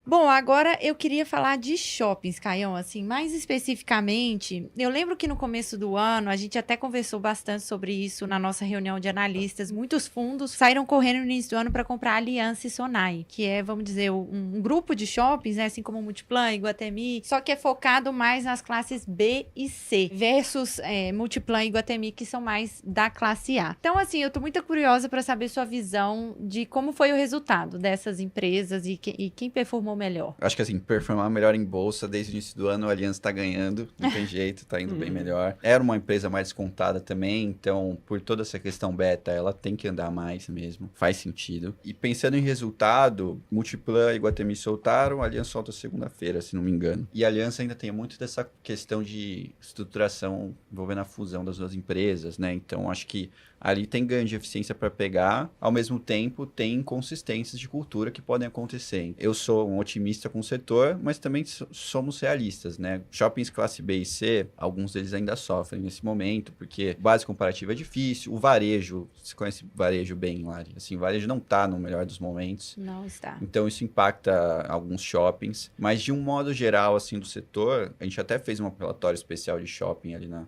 Bom, agora eu queria falar de shoppings, Caião, assim, mais especificamente, eu lembro que no começo do ano, a gente até conversou bastante sobre isso na nossa reunião de analistas, muitos fundos saíram correndo no início do ano para comprar a Aliança e Sonai, que é, vamos dizer, um grupo de shoppings, né, assim como o Multiplan, Iguatemi, só que é focado mais nas classes B e C, versus Multiplan e Iguatemi, que são mais da classe A. Então, assim, eu tô muito curiosa para saber sua visão de como foi o resultado dessas empresas e quem performou melhor. Acho que assim, performar melhor em bolsa desde o início do ano, a Aliança tá ganhando, não tem jeito, tá indo bem melhor. Era uma empresa mais descontada também, então por toda essa questão beta, ela tem que andar mais mesmo, faz sentido. E pensando em resultado, Multiplan e Iguatemi soltaram, a Aliança solta segunda-feira, se não me engano. E a Aliança ainda tem muito dessa questão de estruturação envolvendo a fusão das duas empresas, né? Então acho que ali tem ganho de eficiência para pegar, ao mesmo tempo tem inconsistências de cultura que podem acontecer. Eu sou um otimista com o setor, mas também somos realistas, né? Shoppings classe B e C, alguns deles ainda sofrem nesse momento, porque base comparativa é difícil, o varejo, você conhece varejo bem, Lari? Assim, o varejo não está no melhor dos momentos. Não está. Então isso impacta alguns shoppings, mas de um modo geral, assim, do setor, a gente até fez um relatório especial de shopping ali na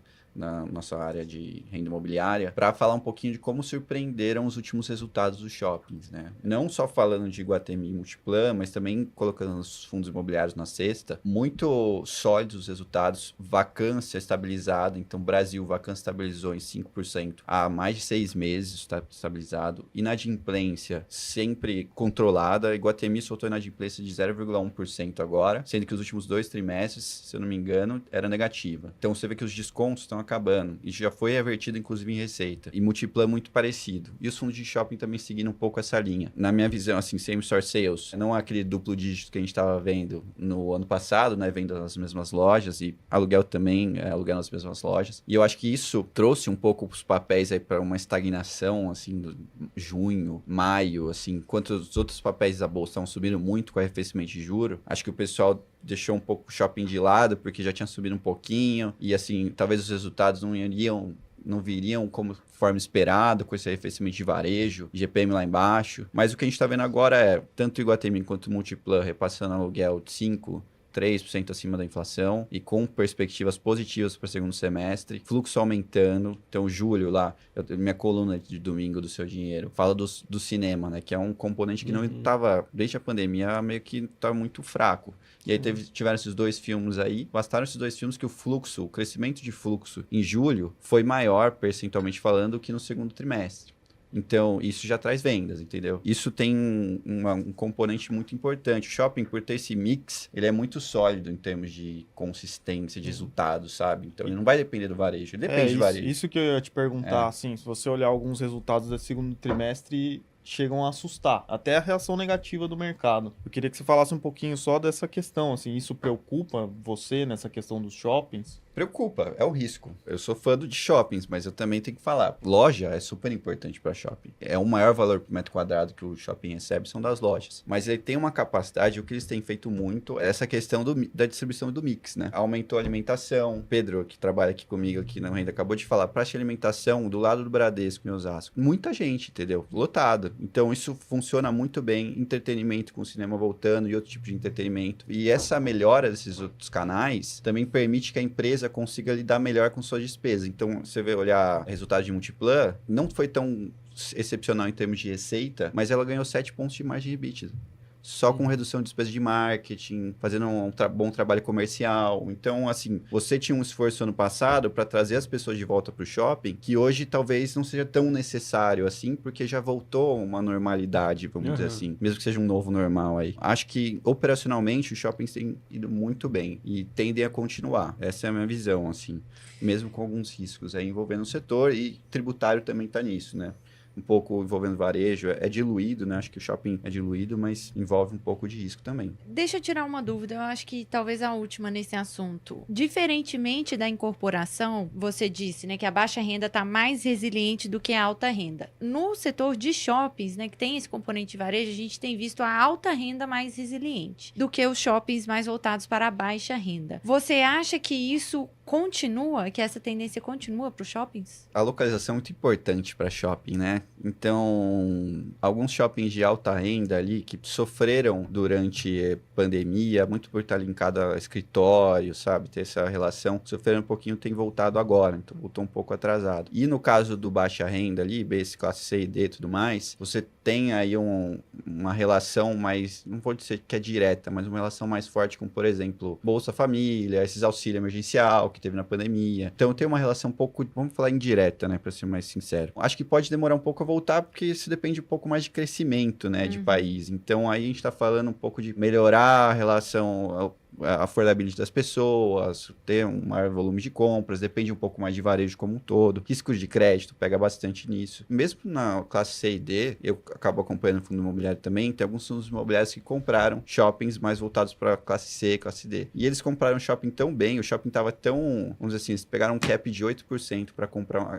nossa área de renda imobiliária, para falar um pouquinho de como surpreenderam os últimos resultados dos shoppings, né? Não só falando de Iguatemi e Multiplan, mas também colocando os fundos imobiliários na cesta. Muito sólidos os resultados, vacância estabilizada, então Brasil, vacância estabilizou em 5% há mais de 6 meses, está estabilizado. Inadimplência sempre controlada, Iguatemi soltou inadimplência de 0,1% agora, sendo que os últimos 2 trimestres, se eu não me engano, era negativa. Então você vê que os descontos estão acabando. E já foi revertido, inclusive, em receita. E Multiplan muito parecido. E os fundos de shopping também seguindo um pouco essa linha. Na minha visão, assim, same-store sales, não aquele duplo dígito que a gente estava vendo no ano passado, né? Venda nas mesmas lojas e aluguel também, aluguel nas mesmas lojas. E eu acho que isso trouxe um pouco os papéis aí para uma estagnação, assim, do junho, maio, assim, enquanto os outros papéis da bolsa estavam subindo muito com o arrefecimento de juro. Acho que o pessoal deixou um pouco o shopping de lado, porque já tinha subido um pouquinho, e assim, talvez os resultados não viriam como forma esperada, com esse arrefecimento de varejo, GPM lá embaixo. Mas o que a gente está vendo agora é, tanto o Iguatemi quanto o Multiplan repassando aluguel de 3% acima da inflação e com perspectivas positivas para o segundo semestre, fluxo aumentando. Então, julho lá, minha coluna de domingo do Seu Dinheiro fala do cinema, né? Que é um componente que não estava, desde a pandemia, meio que estava muito fraco. E aí tiveram esses 2 filmes aí, bastaram esses 2 filmes que o crescimento de fluxo em julho foi maior, percentualmente falando, que no segundo trimestre. Então, isso já traz vendas, entendeu? Isso tem um componente muito importante. O shopping, por ter esse mix, ele é muito sólido em termos de consistência, de resultados, sabe? Então, ele não vai depender do varejo, ele depende do varejo. Isso que eu ia te perguntar, assim, se você olhar alguns resultados desse segundo trimestre, chegam a assustar, até a reação negativa do mercado. Eu queria que você falasse um pouquinho só dessa questão, assim, isso preocupa você nessa questão dos shoppings? Preocupa, é o risco. Eu sou fã de shoppings, mas eu também tenho que falar. Loja é super importante para shopping. É o maior valor por metro quadrado que o shopping recebe são das lojas. Mas ele tem uma capacidade, o que eles têm feito muito, é essa questão da distribuição do mix, né? Aumentou a alimentação. Pedro, que trabalha aqui comigo aqui na Renda, acabou de falar, praça de alimentação do lado do Bradesco em Osasco. Muita gente, entendeu? Lotado. Então isso funciona muito bem. Entretenimento com o cinema voltando e outro tipo de entretenimento. E essa melhora desses outros canais também permite que a empresa consiga lidar melhor com suas despesas. Então, você vai olhar o resultado de Multiplan, não foi tão excepcional em termos de receita, mas ela ganhou 7 pontos de margem de EBITDA. Só com redução de despesa de marketing, fazendo um bom trabalho comercial. Então, assim, você tinha um esforço ano passado para trazer as pessoas de volta para o shopping, que hoje talvez não seja tão necessário assim, porque já voltou uma normalidade, vamos dizer assim. Mesmo que seja um novo normal aí. Acho que, operacionalmente, os shoppings têm ido muito bem e tendem a continuar. Essa é a minha visão, assim. Mesmo com alguns riscos aí envolvendo o setor e tributário também está nisso, né? Um pouco envolvendo varejo, é diluído, né? Acho que o shopping é diluído, mas envolve um pouco de risco também. Deixa eu tirar uma dúvida, eu acho que talvez a última nesse assunto. Diferentemente da incorporação, você disse, né, que a baixa renda está mais resiliente do que a alta renda. No setor de shoppings, né, que tem esse componente de varejo, a gente tem visto a alta renda mais resiliente do que os shoppings mais voltados para a baixa renda. Você acha que isso que essa tendência continua para os shoppings? A localização é muito importante para shopping, né? Então, alguns shoppings de alta renda ali que sofreram durante pandemia, muito por estar linkado a escritório, sabe? Ter essa relação, sofreram um pouquinho, tem voltado agora, então voltou um pouco atrasado. E no caso do baixa renda ali, base, classe C e D e tudo mais, você tem aí uma relação mais, não vou dizer que é direta, mas uma relação mais forte com, por exemplo, Bolsa Família, esses auxílio emergencial que teve na pandemia. Então tem uma relação um pouco, vamos falar indireta, né, para ser mais sincero. Acho que pode demorar um pouco a voltar, porque isso depende um pouco mais de crescimento, né, de país. Então aí a gente está falando um pouco de melhorar a relação, a affordability das pessoas, ter um maior volume de compras, depende um pouco mais de varejo como um todo. Riscos de crédito pega bastante nisso. Mesmo na classe C e D, eu acabo acompanhando o fundo imobiliário também, tem alguns fundos imobiliários que compraram shoppings mais voltados para classe C, classe D. E eles compraram shopping tão bem, o shopping estava tão, vamos dizer assim, eles pegaram um cap de 8% para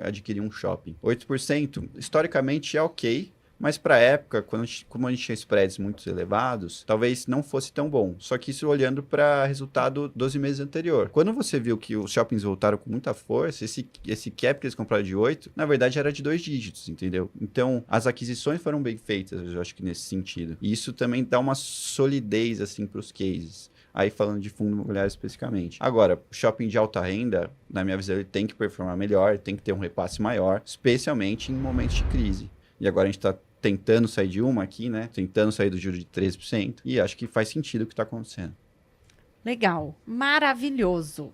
adquirir um shopping. 8%, historicamente, é ok, mas para a época, como a gente tinha spreads muito elevados, talvez não fosse tão bom. Só que isso olhando para resultado 12 meses anterior. Quando você viu que os shoppings voltaram com muita força, esse cap que eles compraram de 8, na verdade era de 2 dígitos, entendeu? Então, as aquisições foram bem feitas, eu acho que nesse sentido. E isso também dá uma solidez, assim, para os cases. Aí falando de fundo imobiliário especificamente. Agora, o shopping de alta renda, na minha visão, ele tem que performar melhor, tem que ter um repasse maior, especialmente em momentos de crise. E agora a gente está tentando sair de uma aqui, né? Tentando sair do juro de 13%. E acho que faz sentido o que está acontecendo. Legal. Maravilhoso.